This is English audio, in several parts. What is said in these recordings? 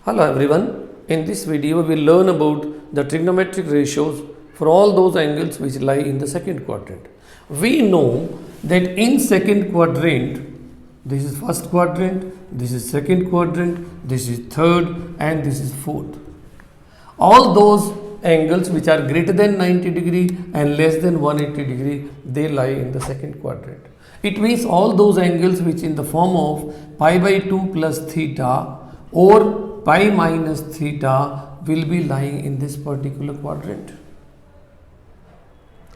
Hello everyone, in this video we will learn about the trigonometric ratios for all those angles which lie in the second quadrant. We know that in second quadrant, this is first quadrant, this is second quadrant, this is third and this is fourth. All those angles which are greater than 90 degree and less than 180 degree, they lie in the second quadrant. It means all those angles which in the form of pi by 2 plus theta or pi minus theta will be lying in this particular quadrant.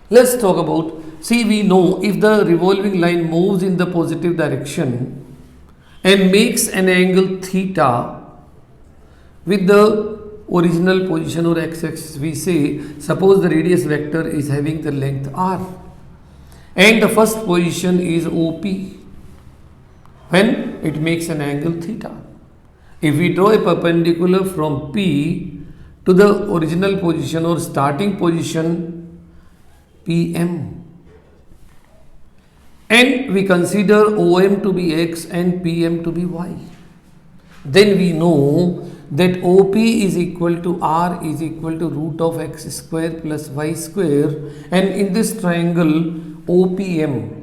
Let's talk about, see, we know if the revolving line moves in the positive direction and makes an angle theta with the original position or x-axis, we say, suppose the radius vector is having the length r and the first position is OP when it makes an angle theta. If we draw a perpendicular from P to the original position or starting position PM and we consider OM to be X and PM to be Y, then we know that OP is equal to R is equal to root of X square plus Y square, and in this triangle OPM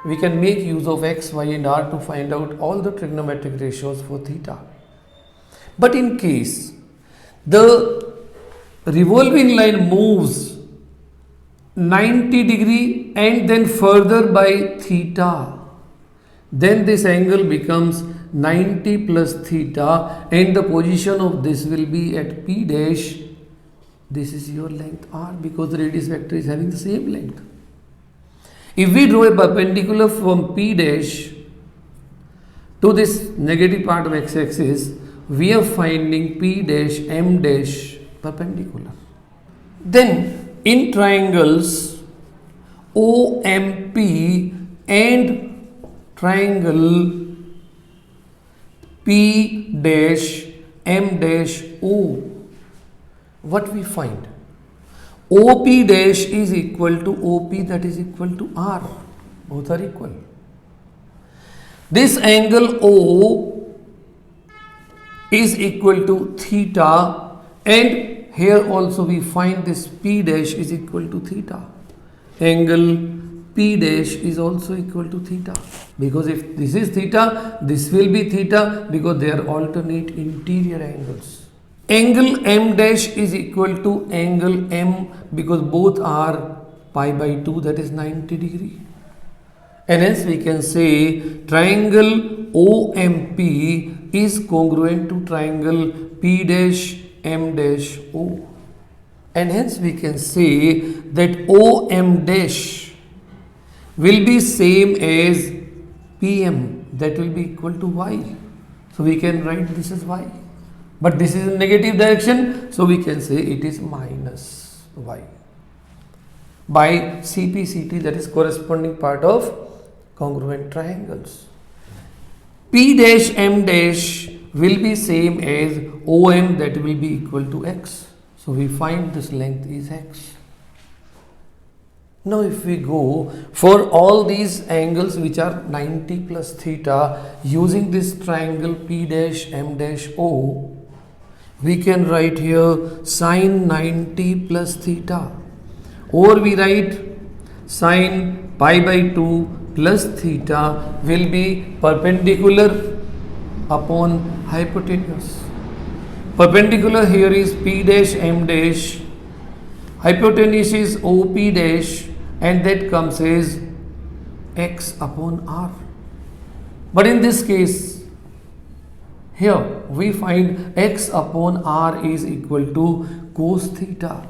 we can make use of X, Y and R to find out all the trigonometric ratios for theta. But in case the revolving line moves 90 degree and then further by theta, then this angle becomes 90 plus theta and the position of this will be at P dash. This is your length R because the radius vector is having the same length. If we draw a perpendicular from P dash to this negative part of x-axis, we are finding P dash M dash perpendicular. Then in triangles OMP and triangle P dash M dash O, what we find? OP dash is equal to OP, that is equal to R. Both are equal. This angle O is equal to theta, and here also we find this P dash is equal to theta. Angle P dash is also equal to theta, because if this is theta, this will be theta because they are alternate interior angles. Angle M dash is equal to angle M because both are pi by 2, that is 90 degree. And hence we can say triangle OMP is congruent to triangle P dash M dash O. And hence we can say that OM dash will be same as PM, that will be equal to Y. So we can write this as Y. But this is in negative direction, so we can say it is minus Y by CPCT, that is corresponding part of congruent triangles. P dash M dash will be same as OM, that will be equal to X. So we find this length is X. Now if we go for all these angles which are 90 plus theta using this triangle P dash M dash O, we can write here sine 90 plus theta, or we write sine pi by 2 plus theta will be perpendicular upon hypotenuse. Perpendicular here is P dash M dash, hypotenuse is OP dash, and that comes as X upon R. But in this case, here we find X upon R is equal to cos theta.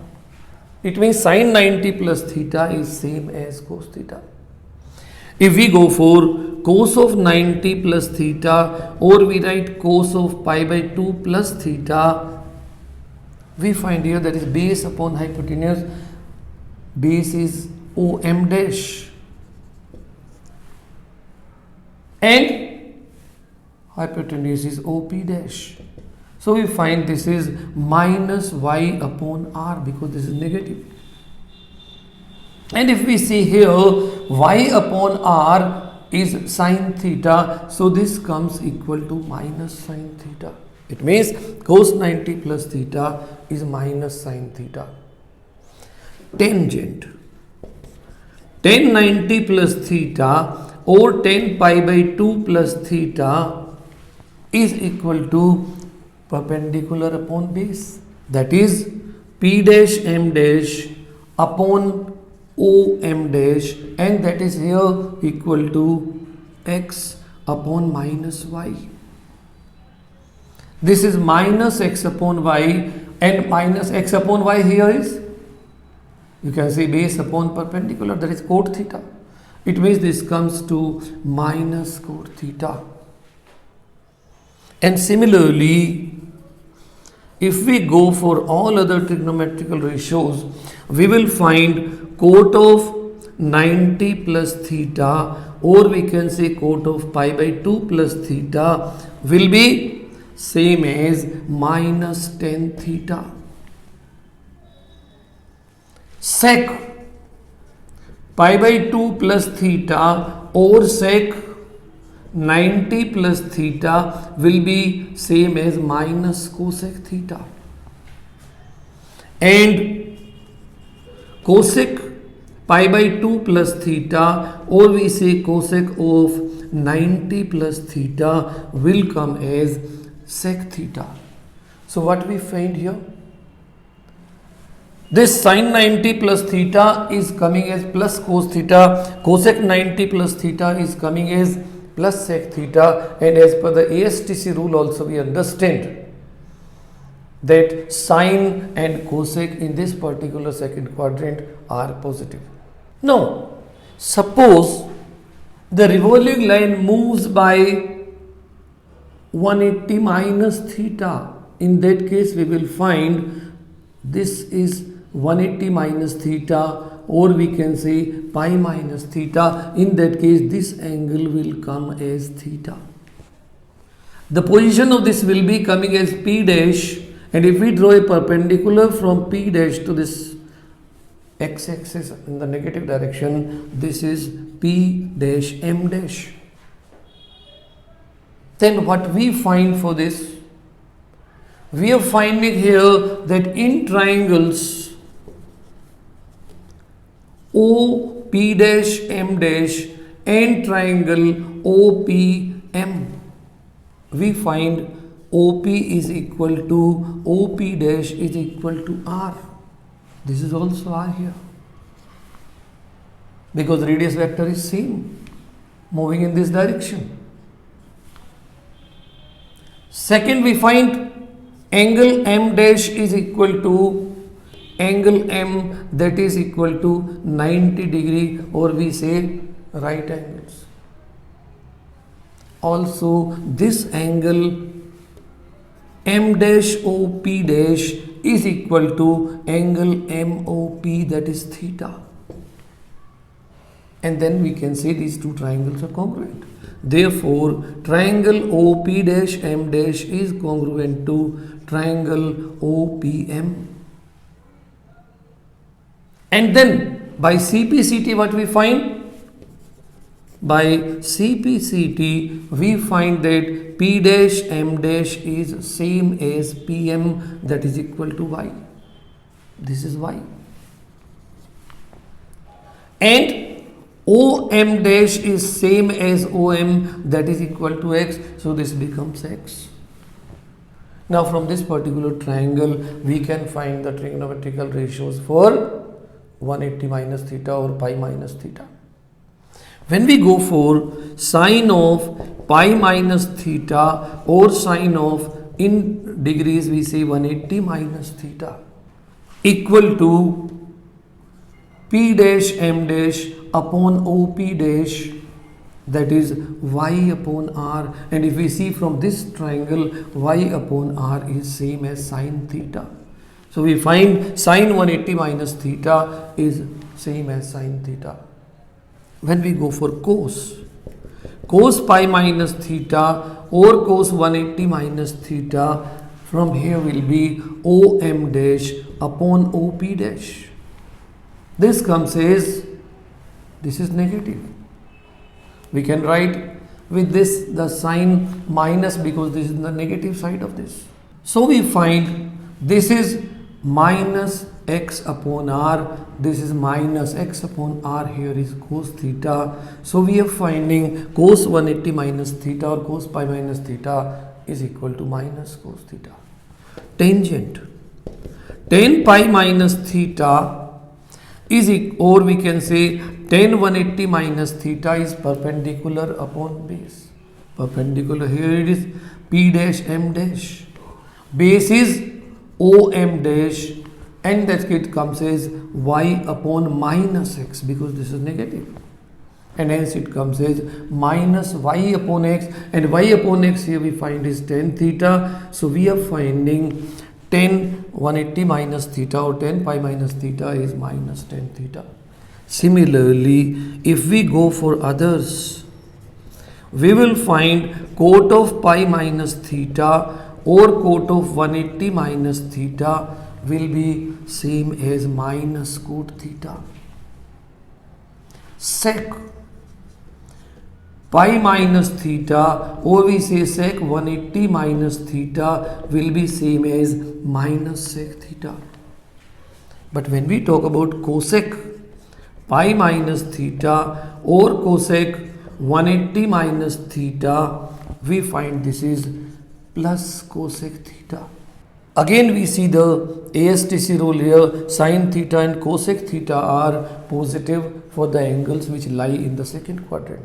It means sin 90 plus theta is same as cos theta. If we go for cos of 90 plus theta, or we write cos of pi by 2 plus theta, we find here that is base upon hypotenuse. Base is OM dash and hypotenuse is OP dash. So we find this is minus Y upon R because this is negative. And if we see here Y upon R is sine theta, so this comes equal to minus sine theta. It means cos 90 plus theta is minus sin theta. Tangent. Tan 90 plus theta or tan pi by 2 plus theta is equal to perpendicular upon base. That is P dash M dash upon O M dash, and that is here equal to x upon minus y. This is minus x upon y, and minus x upon y here is, you can say, base upon perpendicular, that is cot theta. It means this comes to minus cot theta. And similarly, if we go for all other trigonometrical ratios, we will find cot of 90 plus theta, or we can say cot of pi by 2 plus theta will be same as minus tan theta. Sec pi by 2 plus theta or sec 90 plus theta will be same as minus cosec theta. And cosec pi by 2 plus theta, or we say cosec of 90 plus theta, will come as sec theta. So what we find here? This sin 90 plus theta is coming as plus cos theta, cosec 90 plus theta is coming as plus sec theta, and as per the ASTC rule also we understand that sine and cosec in this particular second quadrant are positive. Now, suppose the revolving line moves by 180 minus theta. In that case, we will find this is 180 minus theta, or we can say pi minus theta. In that case, this angle will come as theta. The position of this will be coming as P dash, and if we draw a perpendicular from P dash to this x-axis in the negative direction, this is P dash M dash. Then what we find for this? We are finding here that in triangles O P dash M dash and triangle OPM, we find OP is equal to OP dash is equal to R. This is also R here, because radius vector is same, moving in this direction. Second, we find angle M dash is equal to angle M, that is equal to 90 degree, or we say right angles. Also, this angle M dash OP dash is equal to angle MOP, that is theta. And then we can say these two triangles are congruent. Therefore, triangle OP dash M dash is congruent to triangle OPM. And then by CPCT, what we find? By CPCT, we find that P dash M dash is same as PM, that is equal to Y. This is Y. And OM dash is same as OM, that is equal to X, so this becomes X. Now from this particular triangle, we can find the trigonometrical ratios for 180 minus theta or pi minus theta. When we go for sine of pi minus theta or sine of, in degrees we say 180 minus theta, equal to P dash M dash upon OP dash, that is Y upon R, and if we see from this triangle, Y upon R is same as sine theta. So we find sine 180 minus theta is same as sine theta. When we go for cos pi minus theta or cos 180 minus theta, from here will be OM dash upon OP dash. This comes as, this is negative. We can write with this the sign minus because this is the negative side of this. So we find this is minus x upon r, this is minus x upon r, here is cos theta. So we are finding cos 180 minus theta or cos pi minus theta is equal to minus cos theta. Tangent tan pi minus theta is or we can say tan 180 minus theta is perpendicular upon base. Perpendicular, here it is p dash m dash. Base is OM dash, and that it comes as y upon minus x because this is negative, and hence it comes as minus y upon x, and y upon x here we find is tan theta. So we are finding tan 180 minus theta or tan pi minus theta is minus tan theta. Similarly, if we go for others, we will find cot of pi minus theta or cot of 180 minus theta will be same as minus cot theta. Sec pi minus theta or we say sec 180 minus theta will be same as minus sec theta. But when we talk about cosec pi minus theta or cosec 180 minus theta, we find this is plus cosec theta. Again we see the ASTC rule here, sin theta and cosec theta are positive for the angles which lie in the second quadrant.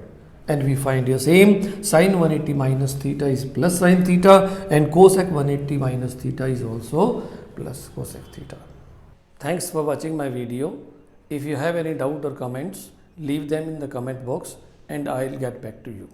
And we find here same, sin 180 minus theta is plus sin theta and cosec 180 minus theta is also plus cosec theta. Thanks for watching my video. If you have any doubt or comments, leave them in the comment box and I'll get back to you.